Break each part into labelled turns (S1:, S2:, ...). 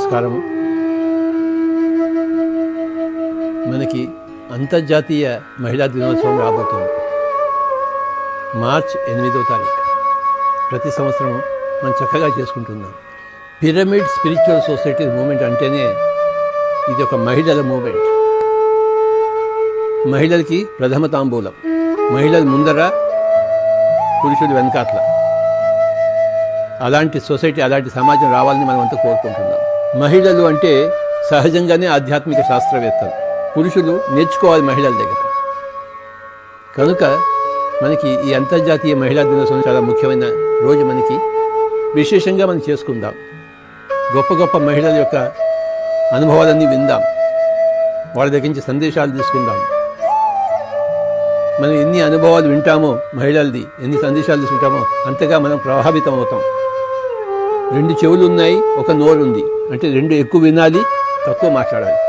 S1: నమస్కారము. మనకి అంతర్జాతీయ మహిళా దినోత్సవం రాబోతుంది. మార్చ్ 8వ తారీఖు. ప్రతి సంవత్సరము మనం చక్కగా చేసుకుంటున్నాం. పిరమిడ్ స్పిరిచువల్ సొసైటీ మూమెంట్ అంటేనే ఇది ఒక మహిళల మూమెంట్. మహిళలకి ప్రథమ తాంబూలం, మహిళల ముందర పురుషులు వెనకాట్ల. అలాంటి సొసైటీ, అలాంటి సమాజం రావాలని మనం అంతా కోరుకుంటున్నాం. మహిళలు అంటే సహజంగానే ఆధ్యాత్మిక శాస్త్రవేత్తలు. పురుషులు నేర్చుకోవాలి మహిళల దగ్గర. కనుక మనకి ఈ అంతర్జాతీయ మహిళా దినోత్సవం చాలా ముఖ్యమైన రోజు. మనకి విశేషంగా మనం చేసుకుందాం. గొప్ప గొప్ప మహిళల యొక్క అనుభవాలన్నీ విందాం, వాళ్ళ దగ్గర నుంచి సందేశాలు తీసుకుందాం. మనం ఎన్ని అనుభవాలు వింటామో మహిళలది, ఎన్ని సందేశాలు తీసుకుంటామో అంతగా మనం ప్రభావితం అవుతాం. 2 చెవులు ఉన్నాయి, ఒక నోరు ఉంది అంటే 2 ఎక్కువ వినాలి, తక్కువ మాట్లాడాలి.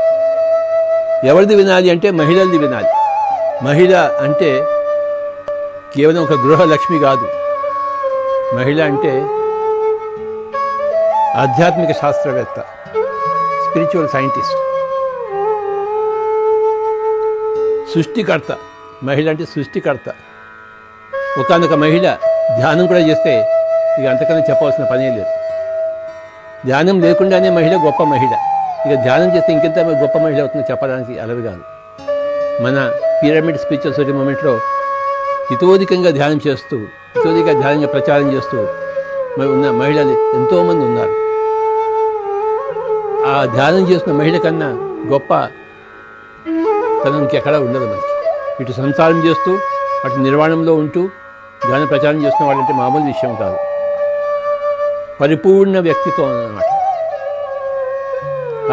S1: ఎవరిది వినాలి అంటే మహిళలది వినాలి. మహిళ అంటే కేవలం ఒక గృహలక్ష్మి కాదు. మహిళ అంటే ఆధ్యాత్మిక శాస్త్రవేత్త, స్పిరిచువల్ సైంటిస్ట్, సృష్టికర్త. మహిళ అంటే సృష్టికర్త. ఒకానొక మహిళ ధ్యానం కూడా చేస్తే ఇక అంతకన్నా చెప్పవలసిన పనే లేదు. ధ్యానం లేకుండానే మహిళ గొప్ప మహిళ. ఇక ధ్యానం చేస్తే ఇంకెంత గొప్ప మహిళ అవుతుందో చెప్పడానికి అలవి కాదు. మన పిరమిడ్ స్పిరిచువల్ సొసైటీ మూమెంట్లో హితోధికంగా ధ్యానం చేస్తూ, హితోధికంగా ధ్యానంగా ప్రచారం చేస్తూ ఉన్న మహిళలు ఎంతోమంది ఉన్నారు. ఆ ధ్యానం చేస్తున్న మహిళ కన్నా గొప్ప తనం ఇంకెక్కడా ఉండదు మనకి. ఇటు సంసారం చేస్తూ అటు నిర్వాణంలో ఉంటూ ధ్యాన ప్రచారం చేస్తున్న వాళ్ళంటే మామూలు విషయం కాదు. పరిపూర్ణ వ్యక్తిత్వం అన్నమాట.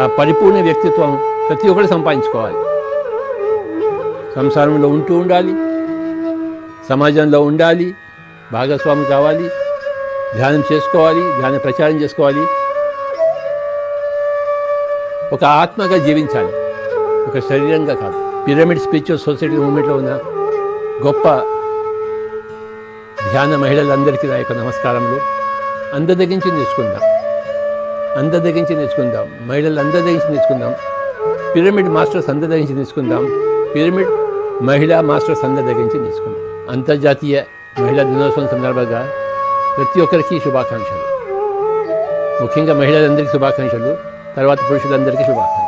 S1: ఆ పరిపూర్ణ వ్యక్తిత్వం ప్రతి ఒక్కరు సంపాదించుకోవాలి. సంసారంలో ఉంటూ ఉండాలి, సమాజంలో ఉండాలి, భాగస్వామి కావాలి, ధ్యానం చేసుకోవాలి, ధ్యాన ప్రచారం చేసుకోవాలి, ఒక ఆత్మగా జీవించాలి, ఒక శరీరంగా కాదు. పిరమిడ్ స్పిరిచువల్ సొసైటీ మూమెంట్లో ఉన్న గొప్ప ధ్యాన మహిళలందరికీ నా యొక్క నమస్కారములు. అందరి దగ్గర నుంచి నేర్చుకుందాం, అందరి దగ్గర నుంచి నేర్చుకుందాం, మహిళలు అందరి దగ్గర నుంచి నేర్చుకుందాం, పిరమిడ్ మాస్టర్స్ అందరి దగ్గర నుంచి నేర్చుకుందాం, పిరమిడ్ మహిళా మాస్టర్స్ అందరి దగ్గర నుంచి నేర్చుకుందాం. అంతర్జాతీయ మహిళా దినోత్సవం సందర్భంగా ప్రతి ఒక్కరికి శుభాకాంక్షలు. ముఖ్యంగా మహిళలందరికీ శుభాకాంక్షలు, తర్వాత పురుషులందరికీ శుభాకాంక్షలు.